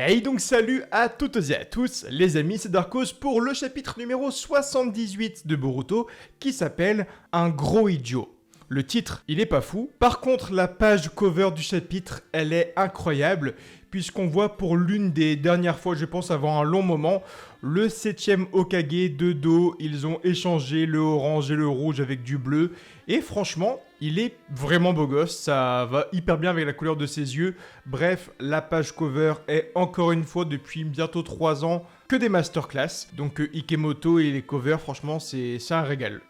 Et donc salut à toutes et à tous, les amis, c'est Darkos pour le chapitre numéro 78 de Boruto qui s'appelle Un gros idiot. Le titre, il est pas fou. Par contre, la page cover du chapitre, elle est incroyable puisqu'on voit pour l'une des dernières fois, je pense avant un long moment, le 7ème Hokage de dos. Ils ont échangé le orange et le rouge avec du bleu. Et franchement, il est vraiment beau gosse, ça va hyper bien avec la couleur de ses yeux. Bref, la page cover est encore une fois depuis bientôt 3 ans que des masterclass. Donc Ikemoto et les covers, franchement, c'est un régal.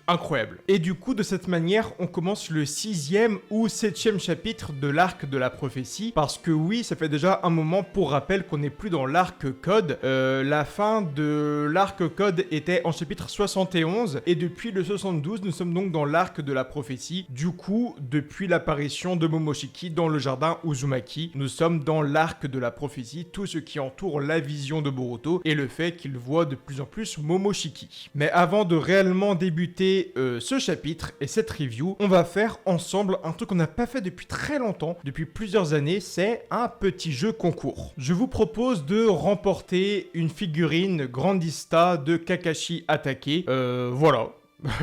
Incroyable. Et du coup, de cette manière, on commence le 6ème ou 7ème chapitre de l'arc de la prophétie. Parce que oui, ça fait déjà un moment, pour rappel, qu'on n'est plus dans l'arc Code. La fin de l'arc Code était en chapitre 71. Et depuis le 72, nous sommes donc dans l'arc de la prophétie. Du coup, depuis l'apparition de Momoshiki dans le jardin Uzumaki, nous sommes dans l'arc de la prophétie, tout ce qui entoure la vision de Boruto et le fait qu'il voit de plus en plus Momoshiki. Mais avant de réellement débuter ce chapitre et cette review, on va faire ensemble un truc qu'on n'a pas fait depuis très longtemps, depuis plusieurs années, c'est un petit jeu concours. Je vous propose de remporter une figurine Grandista de Kakashi Hatake. Voilà,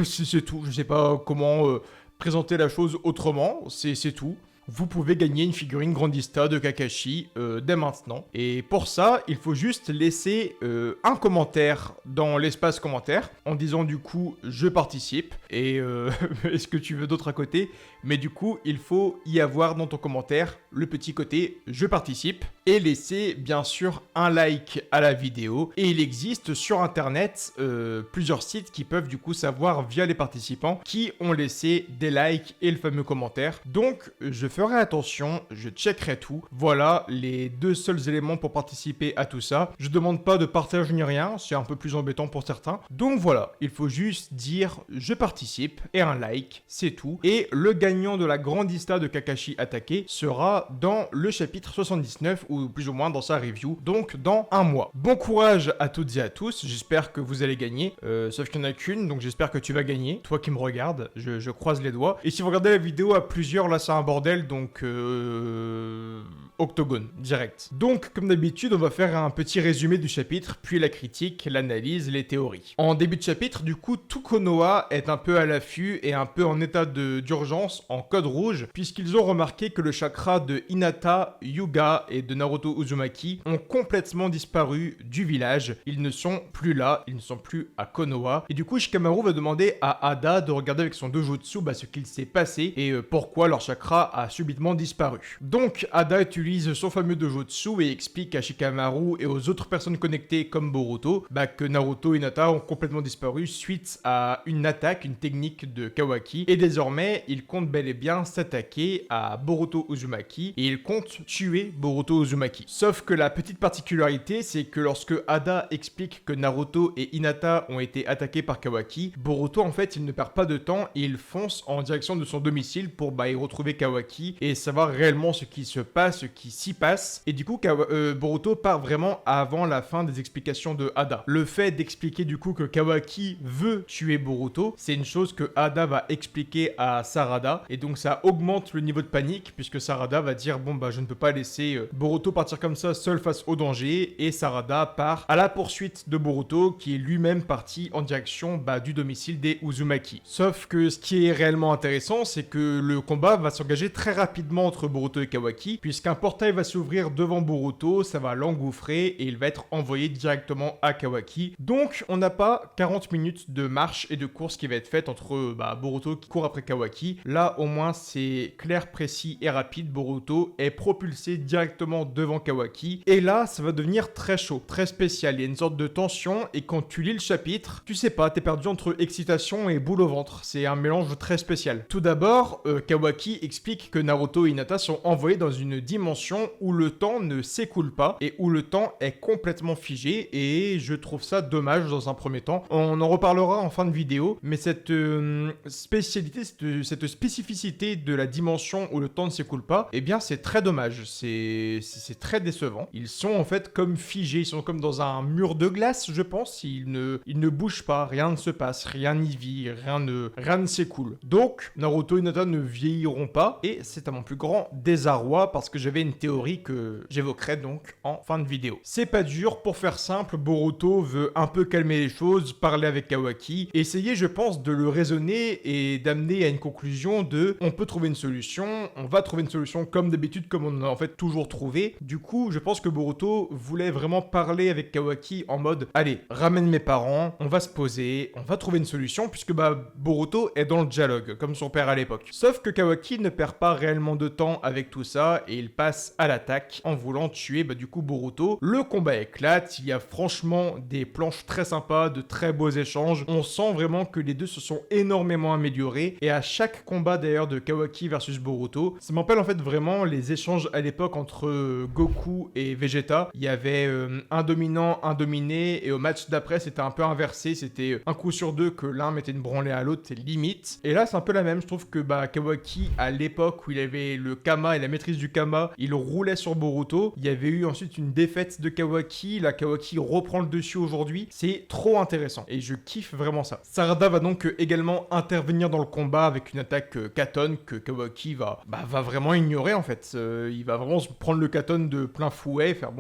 c'est tout, je sais pas comment présenter la chose autrement, c'est tout. Vous pouvez gagner une figurine Grandista de Kakashi dès maintenant. Et pour ça, il faut juste laisser un commentaire dans l'espace commentaire en disant du coup « je participe » et est-ce que tu veux d'autres à côté. Mais du coup, il faut y avoir dans ton commentaire le petit côté « je participe » et laisser bien sûr un like à la vidéo. Et il existe sur internet plusieurs sites qui peuvent du coup savoir via les participants qui ont laissé des likes et le fameux commentaire. Donc, je ferai attention, je checkerai tout. Voilà les deux seuls éléments pour participer à tout ça. Je demande pas de partage ni rien, c'est un peu plus embêtant pour certains. Donc voilà, il faut juste dire je participe et un like, c'est tout. Et le gagnant de la Grandista de Kakashi Hatake sera dans le chapitre 79 ou plus ou moins dans sa review, donc dans un mois. Bon courage à toutes et à tous, j'espère que vous allez gagner, sauf qu'il n'y en a qu'une, donc j'espère que tu vas gagner. Toi qui me regardes, je croise les doigts. Et si vous regardez la vidéo à plusieurs, là c'est un bordel, donc octogone, direct. Donc, comme d'habitude, on va faire un petit résumé du chapitre, puis la critique, l'analyse, les théories. En début de chapitre, du coup, tout Konoha est un peu à l'affût et un peu en état d'urgence, en code rouge, puisqu'ils ont remarqué que le chakra de Hinata, Hyuga et de Naruto Uzumaki ont complètement disparu du village. Ils ne sont plus là, ils ne sont plus à Konoha. Et du coup, Shikamaru va demander à Ada de regarder avec son dojutsu ce qu'il s'est passé et pourquoi leur chakra a subitement disparu. Donc, Ada utilise son fameux dojutsu et explique à Shikamaru et aux autres personnes connectées comme Boruto que Naruto et Hinata ont complètement disparu suite à une attaque, une technique de Kawaki. Et désormais, il compte bel et bien s'attaquer à Boruto Uzumaki et il compte tuer Boruto Uzumaki. Sauf que la petite particularité, c'est que lorsque Ada explique que Naruto et Hinata ont été attaqués par Kawaki, Boruto en fait il ne perd pas de temps et il fonce en direction de son domicile pour y retrouver Kawaki et savoir réellement ce qui se passe, ce qui s'y passe. Et du coup, Boruto part vraiment avant la fin des explications de Ada. Le fait d'expliquer du coup que Kawaki veut tuer Boruto, c'est une chose que Ada va expliquer à Sarada. Et donc ça augmente le niveau de panique puisque Sarada va dire bon je ne peux pas laisser Boruto partir comme ça seul face au danger. Et Sarada part à la poursuite de Boruto qui est lui-même parti en direction du domicile des Uzumaki. Sauf que ce qui est réellement intéressant, c'est que le combat va s'engager très rapidement entre Boruto et Kawaki, puisqu'un portail va s'ouvrir devant Boruto, ça va l'engouffrer et il va être envoyé directement à Kawaki. Donc on n'a pas 40 minutes de marche et de course qui va être faite entre Boruto qui court après Kawaki. Là au moins c'est clair, précis et rapide. Boruto est propulsé directement devant Kawaki et là ça va devenir très chaud, très spécial. Il y a une sorte de tension et quand tu lis le chapitre, tu sais pas, t'es perdu entre excitation et boule au ventre. C'est un mélange très spécial. Tout d'abord, Kawaki explique que Naruto et Hinata sont envoyés dans une dimension où le temps ne s'écoule pas et où le temps est complètement figé et je trouve ça dommage dans un premier temps. On en reparlera en fin de vidéo, mais cette spécialité, cette spécificité de la dimension où le temps ne s'écoule pas, eh bien c'est très dommage, c'est très décevant. Ils sont en fait comme figés, ils sont comme dans un mur de glace, je pense, ils ne bougent pas, rien ne se passe, rien n'y vit, rien ne s'écoule. Donc Naruto et Hinata ne vieilliront pas et c'est à mon plus grand désarroi parce que j'avais une théorie que j'évoquerai donc en fin de vidéo. C'est pas dur, pour faire simple, Boruto veut un peu calmer les choses, parler avec Kawaki, essayer je pense de le raisonner et d'amener à une conclusion de on peut trouver une solution, on va trouver une solution comme d'habitude, comme on en a en fait toujours trouvé. Du coup, je pense que Boruto voulait vraiment parler avec Kawaki en mode allez, ramène mes parents, on va se poser, on va trouver une solution, puisque Boruto est dans le dialogue, comme son père à l'époque. Sauf que Kawaki ne perd pas réellement de temps avec tout ça, et il passe à l'attaque en voulant tuer du coup Boruto. Le combat éclate, il y a franchement des planches très sympas, de très beaux échanges. On sent vraiment que les deux se sont énormément améliorés, et à chaque combat d'ailleurs de Kawaki versus Boruto, ça m'appelle en fait vraiment les échanges à l'époque entre Goku et Vegeta. Il y avait un dominant, un dominé, et au match d'après c'était un peu inversé, c'était un coup sur deux que l'un mettait une branlée à l'autre, c'est limite. Et là c'est un peu la même, je trouve que Kawaki à l'époque où il avait le Kama et la maîtrise du Kama, il roulait sur Boruto. Il y avait eu ensuite une défaite de Kawaki, la Kawaki reprend le dessus aujourd'hui, c'est trop intéressant et je kiffe vraiment ça. Sarada va donc également intervenir dans le combat avec une attaque Katon que Kawaki va vraiment ignorer en fait. Il va vraiment se prendre le Katon de plein fouet et faire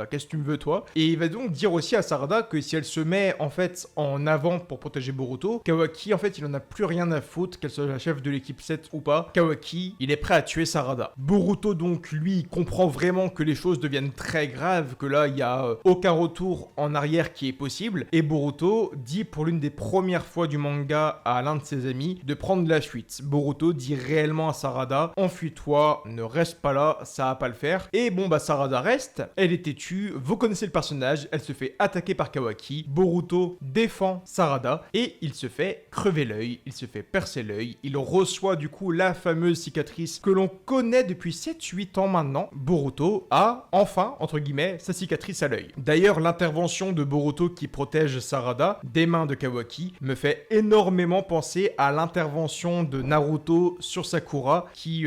qu'est-ce que tu me veux toi? Et il va donc dire aussi à Sarada que si elle se met en fait en avant pour protéger Boruto, Kawaki en fait il en a plus rien à foutre qu'elle soit la chef de l'équipe 7 ou pas. Kawaki il est prêt à tuer Sarada. Boruto donc lui il comprend vraiment que les choses deviennent très graves, que là il y a aucun retour en arrière qui est possible, et Boruto dit pour l'une des premières fois du manga à l'un de ses amis de prendre la fuite. Boruto dit réellement à Sarada enfuis-toi, ne reste pas là, ça va pas le faire. Et Sarada reste, elle est têtue, vous connaissez le personnage, elle se fait attaquer par Kawaki, Boruto défend Sarada et il se fait crever l'œil, il se fait percer l'œil, il reçoit du coup la fameuse cicatrice que l'on connaît depuis 7-8 ans maintenant. Boruto a enfin, entre guillemets, sa cicatrice à l'œil. D'ailleurs, l'intervention de Boruto qui protège Sarada des mains de Kawaki me fait énormément penser à l'intervention de Naruto sur Sakura qui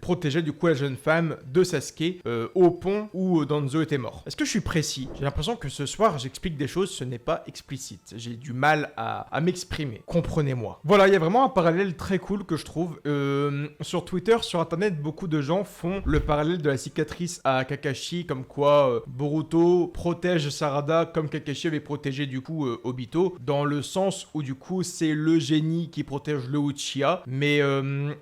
protégeait du coup la jeune femme de Sasuke au pont où Danzo était mort. Est-ce que je suis précis? J'ai l'impression que ce soir j'explique des choses, ce n'est pas explicite. J'ai du mal à m'exprimer. Comprenez-moi. Voilà, il y a vraiment un parallèle très cool que je trouve. Sur Twitter, sur internet, beaucoup de gens font le parallèle de la cicatrice à Kakashi, comme quoi Boruto protège Sarada comme Kakashi avait protégé du coup Obito, dans le sens où du coup c'est le génie qui protège le Uchiha, mais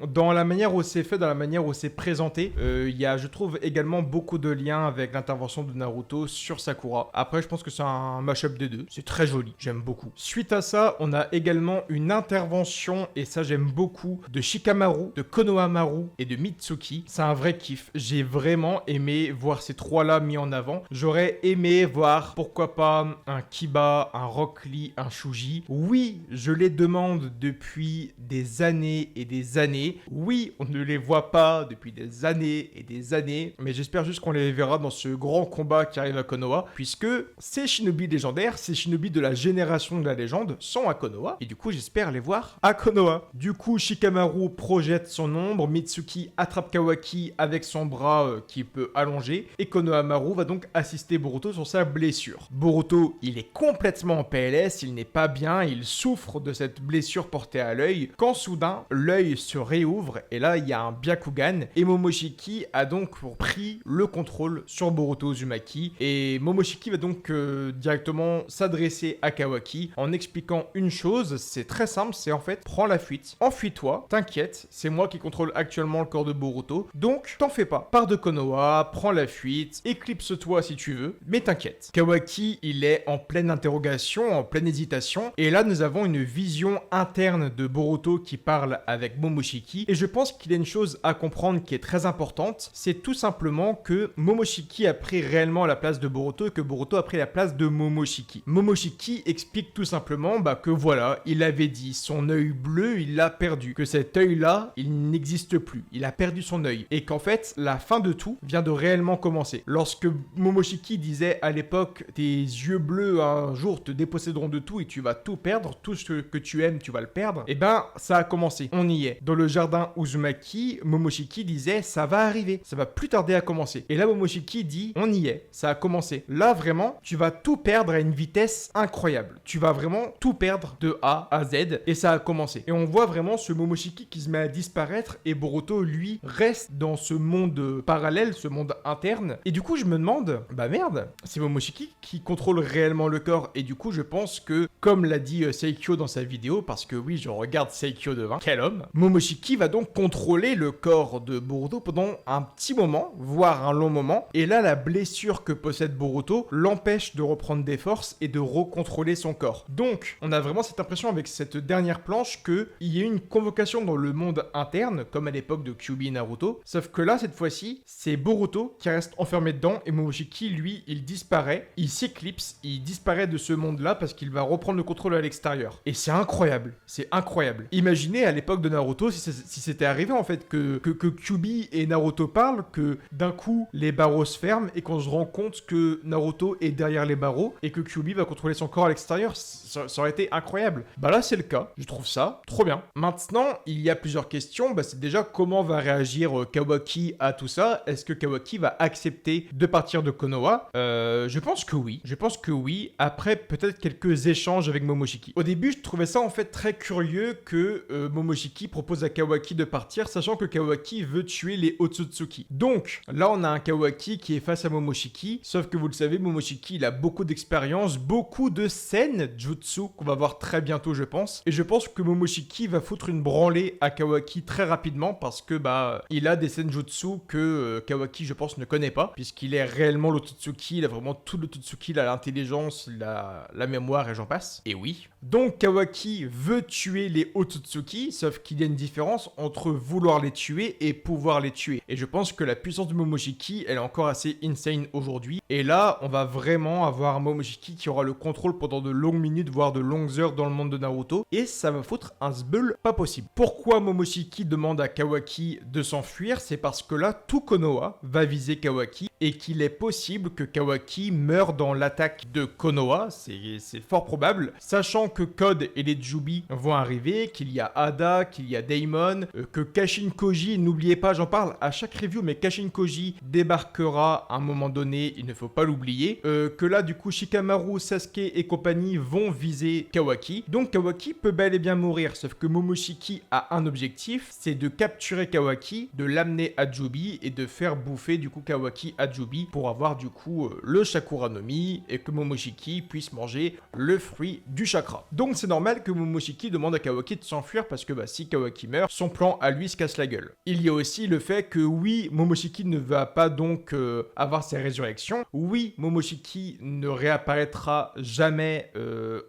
dans la manière où c'est fait, dans la manière où c'est présenté, il y a je trouve également beaucoup de liens avec l'intervention de Naruto sur Sakura. Après je pense que c'est un mash-up des deux, c'est très joli, j'aime beaucoup. Suite à ça, on a également une intervention, et ça j'aime beaucoup, de Shikamaru, de Konohamaru et de Mitsuki. C'est un vrai kiff, j'ai vraiment aimé voir ces trois-là mis en avant. J'aurais aimé voir, pourquoi pas, un Kiba, un Rock Lee, un Shuji. Oui, je les demande depuis des années et des années. Oui, on ne les voit pas depuis des années et des années, mais j'espère juste qu'on les verra dans ce grand combat qui arrive à Konoha, puisque ces shinobi légendaires, ces shinobi de la génération de la légende sont à Konoha, et du coup j'espère les voir à Konoha. Du coup Shikamaru projette son ombre, Mitsuki attrape Kawaki avec son bras qui peut allonger, et Konohamaru va donc assister Boruto sur sa blessure. Boruto, il est complètement en PLS, il n'est pas bien, il souffre de cette blessure portée à l'œil, quand soudain l'œil se réouvre, et là il y a un Byakugan, et Momoshiki a donc pris le contrôle sur Boruto Uzumaki, et Momoshiki va donc directement s'adresser à Kawaki en expliquant une chose, c'est très simple, c'est en fait prends la fuite, enfuis-toi, t'inquiète, c'est moi qui contrôle actuellement le corps de Boruto, donc t'en fais pas, pars de Konoha, prends la fuite, éclipse-toi si tu veux, mais t'inquiète. Kawaki, il est en pleine interrogation, en pleine hésitation, et là nous avons une vision interne de Boruto qui parle avec Momoshiki, et je pense qu'il y a une chose à comprendre qui est très importante, c'est tout simplement que Momoshiki a pris réellement la place de Boruto et que Boruto a pris la place de Momoshiki. Momoshiki explique tout simplement que voilà, il avait dit son œil bleu, il l'a perdu, que cet œil-là, il n'existe plus, il a perdu son œil, et qu'en fait, la fin de tout vient de réellement commencer. Lorsque Momoshiki disait à l'époque, tes yeux bleus un jour te déposséderont de tout et tu vas tout perdre, tout ce que tu aimes, tu vas le perdre, et ça a commencé, on y est. Dans le jardin Uzumaki, Momoshiki disait, ça va arriver, ça va plus tarder à commencer. Et là, Momoshiki dit, on y est, ça a commencé. Là, vraiment, tu vas tout perdre à une vitesse incroyable. Tu vas vraiment tout perdre de A à Z, et ça a commencé. Et on voit vraiment ce Momoshiki qui se met à disparaître, et Boruto, lui, reste dans ce monde monde parallèle, ce monde interne. Et du coup, je me demande, bah merde, c'est Momoshiki qui contrôle réellement le corps. Et du coup, je pense que, comme l'a dit Seikyo dans sa vidéo, parce que oui, je regarde Seikyo devant, quel homme, Momoshiki va donc contrôler le corps de Boruto pendant un petit moment, voire un long moment. Et là, la blessure que possède Boruto l'empêche de reprendre des forces et de recontrôler son corps. Donc, on a vraiment cette impression avec cette dernière planche qu'il y a une convocation dans le monde interne, comme à l'époque de Kyuubi et Naruto. Sauf que là, cette fois-ci, c'est Boruto qui reste enfermé dedans et Momoshiki, lui, il disparaît, il s'éclipse, il disparaît de ce monde-là parce qu'il va reprendre le contrôle à l'extérieur. Et c'est incroyable, c'est incroyable. Imaginez à l'époque de Naruto si c'était arrivé en fait que Kyuubi et Naruto parlent, que d'un coup les barreaux se ferment et qu'on se rend compte que Naruto est derrière les barreaux et que Kyuubi va contrôler son corps à l'extérieur. Ça aurait été incroyable. Bah là c'est le cas, je trouve ça trop bien. Maintenant, il y a plusieurs questions. Bah c'est déjà comment va réagir Kawaki à tout ça. Est-ce que Kawaki va accepter de partir de Konoha? Je pense que oui. Je pense que oui. Après peut-être quelques échanges avec Momoshiki. Au début, je trouvais ça en fait très curieux que Momoshiki propose à Kawaki de partir, sachant que Kawaki veut tuer les Otsutsuki. Donc là, on a un Kawaki qui est face à Momoshiki, sauf que vous le savez, Momoshiki, il a beaucoup d'expérience, beaucoup de scènes jutsu qu'on va voir très bientôt, je pense. Et je pense que Momoshiki va foutre une branlée à Kawaki très rapidement parce que bah il a des scènes jutsu que Kawaki, je pense, ne connaît pas, puisqu'il est réellement l'Otsutsuki, il a vraiment tout l'Otsutsuki, il a l'intelligence, la mémoire et j'en passe. Et oui. Donc Kawaki veut tuer les Otsutsuki, sauf qu'il y a une différence entre vouloir les tuer et pouvoir les tuer. Et je pense que la puissance de Momoshiki, elle est encore assez insane aujourd'hui. Et là, on va vraiment avoir un Momoshiki qui aura le contrôle pendant de longues minutes, voire de longues heures dans le monde de Naruto. Et ça va foutre un sbeul pas possible. Pourquoi Momoshiki demande à Kawaki de s'enfuir? C'est parce que là, tout Konoha va viser Kawaki et qu'il est possible que Kawaki meure dans l'attaque de Konoha. C'est fort probable. Sachant que Code et les Jubi vont arriver, qu'il y a Ada, qu'il y a Daimon, que Kashin Koji, n'oubliez pas, j'en parle à chaque review, mais Kashin Koji débarquera à un moment donné, il ne faut pas l'oublier, que là du coup Shikamaru, Sasuke et compagnie vont viser Kawaki. Donc Kawaki peut bel et bien mourir, sauf que Momoshiki a un objectif, c'est de capturer Kawaki, de l'amener à Jubi et de faire bouffer du coup Kawaki à Jubi pour avoir du coup le Shakura no Mi et que Momoshiki puisse manger le fruit du chakra. Donc c'est normal que Momoshiki demande à Kawaki de s'enfuir parce que bah, si Kawaki meurt, son plan à lui se casse la gueule. Il y a aussi le fait que oui, Momoshiki ne va pas donc avoir ses résurrections. Oui, Momoshiki ne réapparaîtra jamais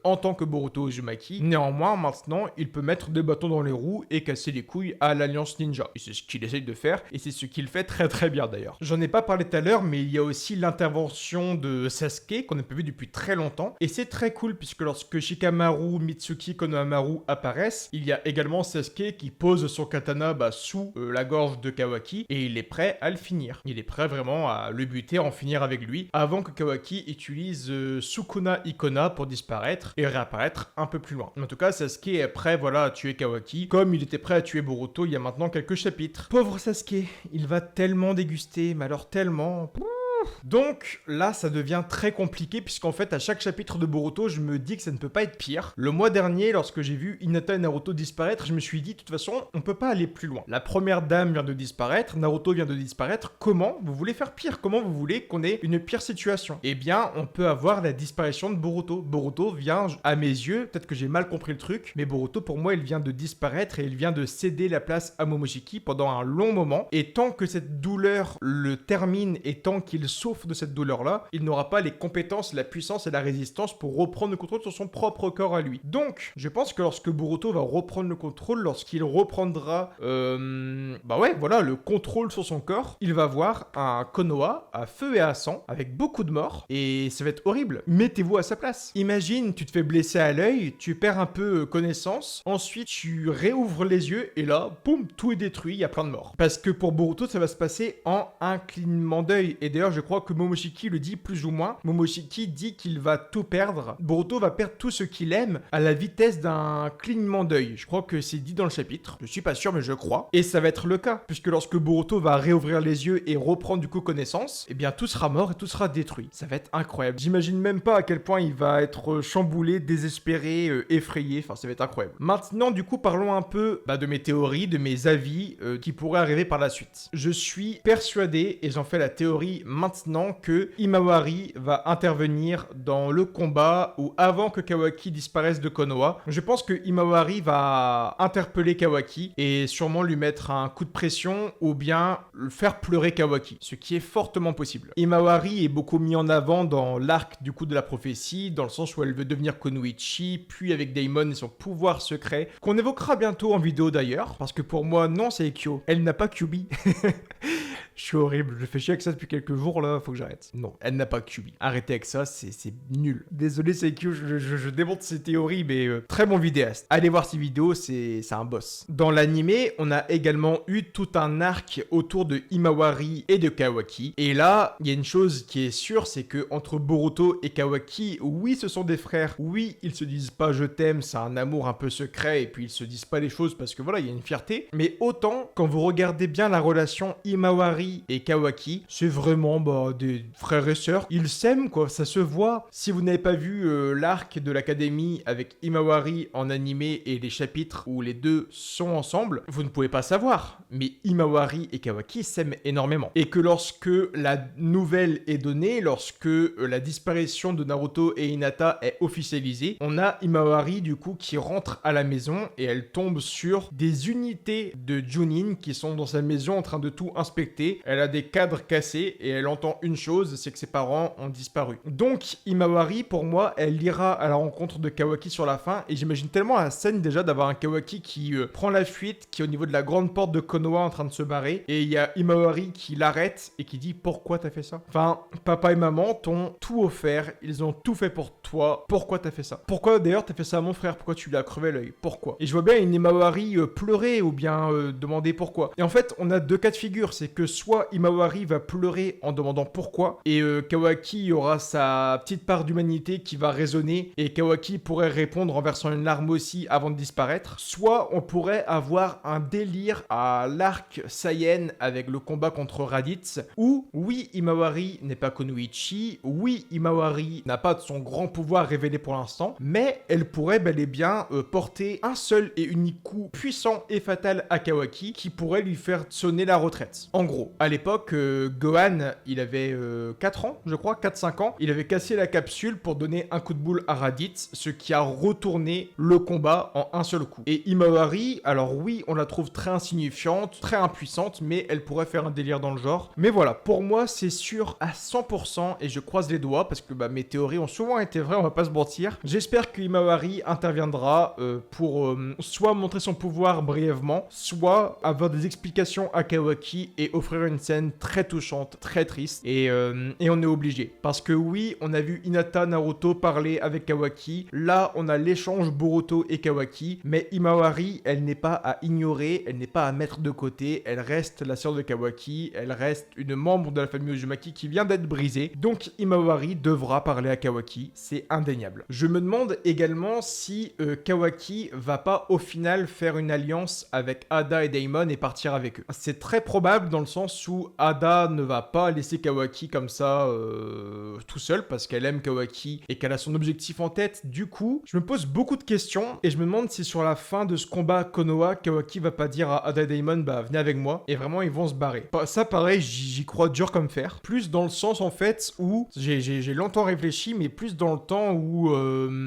en tant que Boruto Uzumaki. Néanmoins, maintenant, il peut mettre des bâtons dans les roues et casser les couilles à l'Alliance Ninja. Et c'est ce qu'il essaye de faire et c'est ce qu'il fait très très bien d'ailleurs. J'en ai pas parlé tout à l'heure, mais il y a aussi l'intervention de Sasuke qu'on n'a pas vu depuis très longtemps. Et c'est très cool puisque lorsque Shikamaru, Mitsuki, Konohamaru apparaissent, il y a également Sasuke qui pose son katana sous la gorge de Kawaki et il est prêt à le finir. Il est prêt vraiment à le buter, à en finir avec lui avant que Kawaki utilise Sukuna Ikona pour disparaître et réapparaître un peu plus loin. En tout cas, Sasuke est prêt à tuer Kawaki comme il était prêt à tuer Boruto il y a maintenant quelques chapitres. Pauvre Sasuke, il va tellement déguster, mais alors tellement... Donc là, ça devient très compliqué puisqu'en fait, à chaque chapitre de Boruto, je me dis que ça ne peut pas être pire. Le mois dernier, lorsque j'ai vu Hinata et Naruto disparaître, je me suis dit, de toute façon, on peut pas aller plus loin. La première dame vient de disparaître, Naruto vient de disparaître. Comment vous voulez faire pire? Comment vous voulez qu'on ait une pire situation? Eh bien, on peut avoir la disparition de Boruto. Boruto vient, à mes yeux, peut-être que j'ai mal compris le truc, mais Boruto, pour moi, il vient de disparaître et il vient de céder la place à Momoshiki pendant un long moment. Et tant que cette douleur le termine et tant qu'il souffre de cette douleur-là, il n'aura pas les compétences, la puissance et la résistance pour reprendre le contrôle sur son propre corps à lui. Donc, je pense que lorsque Boruto va reprendre le contrôle, lorsqu'il reprendra, le contrôle sur son corps, il va voir un Konoha à feu et à sang, avec beaucoup de morts, et ça va être horrible. Mettez-vous à sa place. Imagine, tu te fais blesser à l'œil, tu perds un peu connaissance, ensuite tu réouvres les yeux, et là, boum, tout est détruit, il y a plein de morts. Parce que pour Boruto, ça va se passer en un clignement d'œil, et d'ailleurs, je crois que Momoshiki le dit plus ou moins. Momoshiki dit qu'il va tout perdre. Boruto va perdre tout ce qu'il aime à la vitesse d'un clignement d'œil. Je crois que c'est dit dans le chapitre. Je suis pas sûr, mais je crois. Et ça va être le cas, puisque lorsque Boruto va réouvrir les yeux et reprendre du coup connaissance, eh bien tout sera mort et tout sera détruit. Ça va être incroyable. J'imagine même pas à quel point il va être chamboulé, désespéré, effrayé. Enfin, ça va être incroyable. Maintenant, du coup, parlons un peu de mes théories, de mes avis qui pourraient arriver par la suite. Je suis persuadé, et j'en fais la théorie maintenant, que Himawari va intervenir dans le combat ou avant que Kawaki disparaisse de Konoha. Je pense que Himawari va interpeller Kawaki et sûrement lui mettre un coup de pression ou bien le faire pleurer Kawaki, ce qui est fortement possible. Himawari est beaucoup mis en avant dans l'arc du coup de la prophétie, dans le sens où elle veut devenir Kunoichi, puis avec Daimon et son pouvoir secret, qu'on évoquera bientôt en vidéo d'ailleurs, parce que pour moi, non, c'est Ekkyo. Elle n'a pas Kyuubi. Je suis horrible, je fais chier avec ça depuis quelques jours là, faut que j'arrête. Non, elle n'a pas Kyuubi. Arrêtez avec ça, c'est nul. Désolé Seikyu, je démonte ses théories, mais très bon vidéaste. Allez voir ses vidéos, c'est un boss. Dans l'animé, on a également eu tout un arc autour de Himawari et de Kawaki. Et là, il y a une chose qui est sûre, c'est que entre Boruto et Kawaki, oui, ce sont des frères. Oui, ils se disent pas je t'aime, c'est un amour un peu secret, et puis ils se disent pas les choses parce que voilà, il y a une fierté. Mais autant, quand vous regardez bien la relation Himawari et Kawaki, c'est vraiment des frères et sœurs. Ils s'aiment quoi, ça se voit. Si vous n'avez pas vu l'arc de l'académie avec Himawari en animé et les chapitres où les deux sont ensemble, vous ne pouvez pas savoir. Mais Himawari et Kawaki s'aiment énormément. Et que lorsque la nouvelle est donnée, lorsque la disparition de Naruto et Hinata est officialisée, on a Himawari du coup qui rentre à la maison et elle tombe sur des unités de Junin qui sont dans sa maison en train de tout inspecter. Elle a des cadres cassés et elle entend une chose, c'est que ses parents ont disparu. Donc Himawari, pour moi, elle ira à la rencontre de Kawaki sur la fin et j'imagine tellement la scène déjà d'avoir un Kawaki qui prend la fuite, qui est au niveau de la grande porte de Konoha en train de se barrer et il y a Himawari qui l'arrête et qui dit pourquoi t'as fait ça? Enfin, papa et maman t'ont tout offert, ils ont tout fait pour toi, pourquoi t'as fait ça? Pourquoi d'ailleurs t'as fait ça à mon frère? Pourquoi tu lui as crevé l'œil? Pourquoi? Et je vois bien une Himawari pleurer ou bien demander pourquoi. Et en fait, on a deux cas de figure, c'est que soit Himawari va pleurer en demandant pourquoi, et Kawaki aura sa petite part d'humanité qui va résonner, et Kawaki pourrait répondre en versant une larme aussi avant de disparaître. Soit on pourrait avoir un délire à l'arc Saiyan avec le combat contre Raditz, où oui, Himawari n'est pas Kunoichi, oui, Himawari n'a pas de son grand pouvoir révélé pour l'instant, mais elle pourrait bel et bien porter un seul et unique coup puissant et fatal à Kawaki qui pourrait lui faire sonner la retraite. En gros, à l'époque, Gohan, il avait 4 ans, je crois, 4-5 ans. Il avait cassé la capsule pour donner un coup de boule à Raditz, ce qui a retourné le combat en un seul coup. Et Himawari, alors oui, on la trouve très insignifiante, très impuissante, mais elle pourrait faire un délire dans le genre. Mais voilà, pour moi, c'est sûr à 100%, et je croise les doigts, parce que mes théories ont souvent été vraies, on va pas se mentir. J'espère que Himawari interviendra pour soit montrer son pouvoir brièvement, soit avoir des explications à Kawaki et offrir une scène très touchante, très triste, et on est obligé. Parce que oui, on a vu Hinata Naruto parler avec Kawaki, là on a l'échange Boruto et Kawaki, mais Himawari, elle n'est pas à ignorer, elle n'est pas à mettre de côté, elle reste la sœur de Kawaki, elle reste une membre de la famille Uzumaki qui vient d'être brisée, donc Himawari devra parler à Kawaki, c'est indéniable. Je me demande également si Kawaki va pas au final faire une alliance avec Ada et Daimon et partir avec eux. C'est très probable dans le sens où Ada ne va pas laisser Kawaki comme ça tout seul parce qu'elle aime Kawaki et qu'elle a son objectif en tête. Du coup, je me pose beaucoup de questions et je me demande si sur la fin de ce combat Konoha, Kawaki va pas dire à Ada et Daimon venez avec moi et vraiment ils vont se barrer. Ça pareil, j'y crois dur comme fer. Plus dans le sens en fait où j'ai longtemps réfléchi, mais plus dans le temps où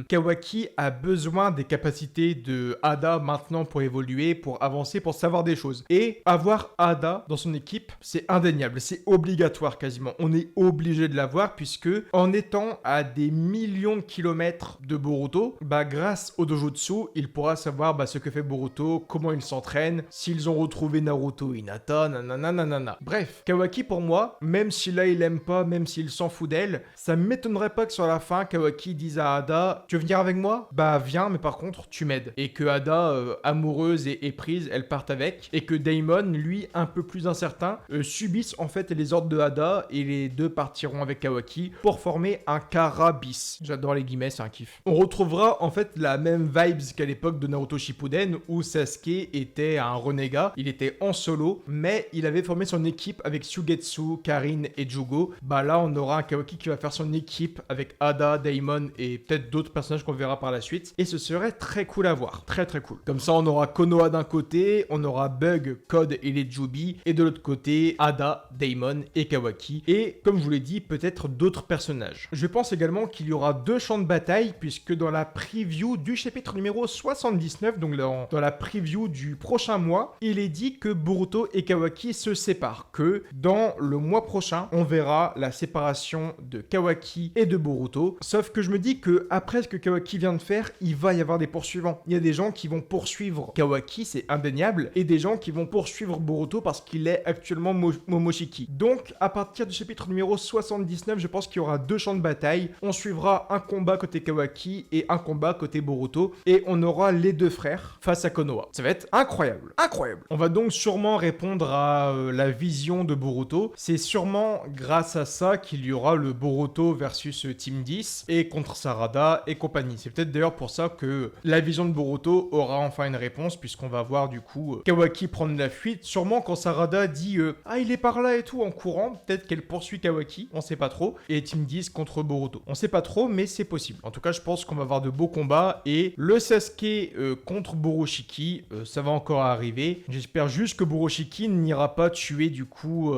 Kawaki a besoin des capacités de Ada maintenant pour évoluer, pour avancer, pour savoir des choses. Et avoir Ada dans son équipe, c'est indéniable, c'est obligatoire quasiment. On est obligé de l'avoir puisque que en étant à des millions de kilomètres de Boruto, grâce au dojutsu, il pourra savoir ce que fait Boruto, comment il s'entraîne, s'ils ont retrouvé Naruto et Hinata, nanana. Bref, Kawaki pour moi, même si là il aime pas, même s'il s'en fout d'elle, ça m'étonnerait pas que sur la fin, Kawaki dise à Ada, tu veux venir avec moi? Viens, mais par contre, tu m'aides. Et que Ada, amoureuse et prise, elle parte avec. Et que Daimon, lui, un peu plus incertain, subisse en fait les ordres de Ada et les deux partiront avec Kawaki pour former un Kara bis. J'adore les guillemets, c'est un kiff. On retrouvera en fait la même vibes qu'à l'époque de Naruto Shippuden où Sasuke était un renégat, il était en solo, mais il avait formé son équipe avec Suigetsu, Karin et Jugo. Là, on aura un Kawaki qui va faire son équipe avec Ada, Daimon et peut-être d'autres personnages qu'on verra par la suite. Et ce serait très cool à voir. Très très cool. Comme ça, on aura Konoha d'un côté, on aura Bug, Code et les Jubi. Et de l'autre côté, Ada, Daimon et Kawaki. Et comme je vous l'ai dit, peut-être d'autres personnages. Je pense également qu'il y aura 2 champs de bataille puisque dans la preview du chapitre numéro 79, donc dans la preview du prochain mois, il est dit que Boruto et Kawaki se séparent. Que dans le mois prochain, on verra la séparation de Kawaki et de Boruto. Sauf que je me dis que après ce que Kawaki vient de faire, il va y avoir des poursuivants. Il y a des gens qui vont poursuivre Kawaki, c'est indéniable, et des gens qui vont poursuivre Boruto parce qu'il est actuellement Momoshiki. Donc, à partir du chapitre numéro 79, je pense qu'il y aura 2 champs de bataille. On suivra un combat côté Kawaki et un combat côté Boruto, et on aura les 2 frères face à Konoha. Ça va être incroyable. Incroyable. On va donc sûrement répondre à la vision de Boruto. C'est sûrement grâce à ça qu'il y aura le Boruto versus Team 10 et contre Sarada et compagnie. C'est peut-être d'ailleurs pour ça que la vision de Boruto aura enfin une réponse, puisqu'on va voir du coup Kawaki prendre la fuite. Sûrement quand Sarada dit ah il est par là et tout en courant, peut-être qu'elle poursuit Kawaki, on sait pas trop, et Team 10 contre Boruto. On sait pas trop, mais c'est possible. En tout cas, je pense qu'on va avoir de beaux combats, et le Sasuke contre Boroshiki, ça va encore arriver. J'espère juste que Boroshiki n'ira pas tuer du coup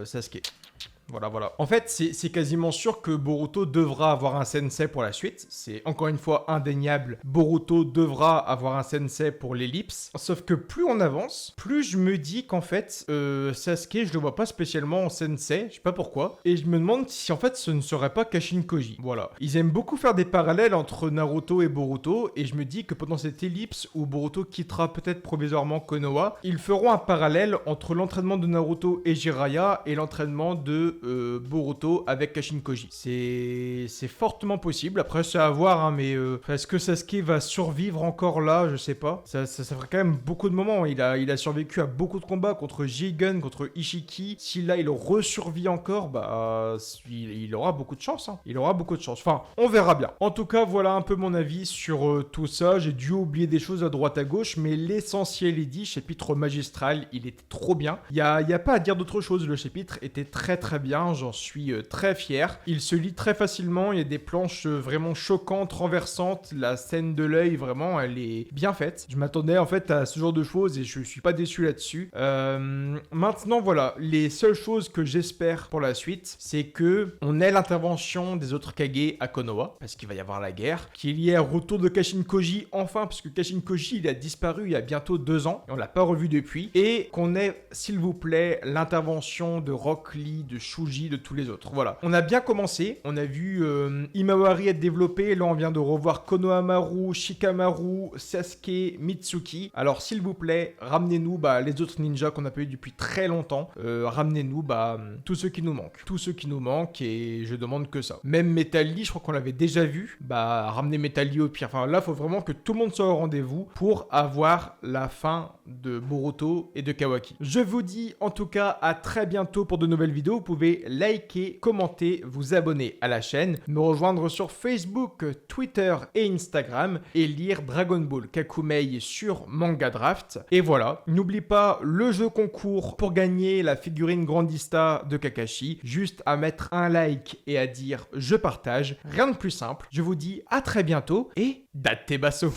Sasuke. Voilà. En fait, c'est quasiment sûr que Boruto devra avoir un sensei pour la suite. C'est encore une fois indéniable. Boruto devra avoir un sensei pour l'ellipse. Sauf que plus on avance, plus je me dis qu'en fait, Sasuke, je le vois pas spécialement en sensei. Je sais pas pourquoi. Et je me demande si en fait, ce ne serait pas Kashin Koji. Voilà. Ils aiment beaucoup faire des parallèles entre Naruto et Boruto. Et je me dis que pendant cette ellipse où Boruto quittera peut-être provisoirement Konoha, ils feront un parallèle entre l'entraînement de Naruto et Jiraiya et l'entraînement de Boruto avec Kashin Koji. C'est fortement possible. Après, c'est à voir, hein, mais est-ce que Sasuke va survivre encore là? Je sais pas. Ça ferait quand même beaucoup de moments. Il a survécu à beaucoup de combats contre Jigen, contre Ishiki. Si là, il resurvit encore, il aura beaucoup de chance. Hein. Il aura beaucoup de chance. Enfin, on verra bien. En tout cas, voilà un peu mon avis sur tout ça. J'ai dû oublier des choses à droite à gauche, mais l'essentiel est dit. Chapitre magistral, il était trop bien. Il y a pas à dire d'autre chose. Le chapitre était très très bien. J'en suis très fier. Il se lit très facilement, il y a des planches vraiment choquantes, renversantes. La scène de l'œil, vraiment, elle est bien faite. Je m'attendais en fait à ce genre de choses et je suis pas déçu là-dessus. Maintenant, voilà, les seules choses que j'espère pour la suite, c'est que on ait l'intervention des autres Kage à Konoha, parce qu'il va y avoir la guerre, qu'il y ait un retour de Kashin Koji enfin, parce que Kashin Koji, il a disparu il y a bientôt 2 ans, et on l'a pas revu depuis, et qu'on ait, s'il vous plaît, l'intervention de Rock Lee, de Shuji, de tous les autres. Voilà. On a bien commencé. On a vu Imawari être développé. Là, on vient de revoir Konohamaru, Shikamaru, Sasuke, Mitsuki. Alors, s'il vous plaît, ramenez-nous les autres ninjas qu'on a pas eu depuis très longtemps. Ramenez-nous tous ceux qui nous manquent. Tous ceux qui nous manquent, et je demande que ça. Même Metal Lee, je crois qu'on l'avait déjà vu. Ramenez Metal Lee au pire. Enfin, là, il faut vraiment que tout le monde soit au rendez-vous pour avoir la fin de Boruto et de Kawaki. Je vous dis en tout cas à très bientôt pour de nouvelles vidéos. Vous pouvez liker, commenter, vous abonner à la chaîne, me rejoindre sur Facebook, Twitter et Instagram et lire Dragon Ball Kakumei sur Manga Draft. Et voilà, n'oublie pas le jeu concours pour gagner la figurine Grandista de Kakashi. Juste à mettre un like et à dire je partage. Rien de plus simple. Je vous dis à très bientôt et Date Basso.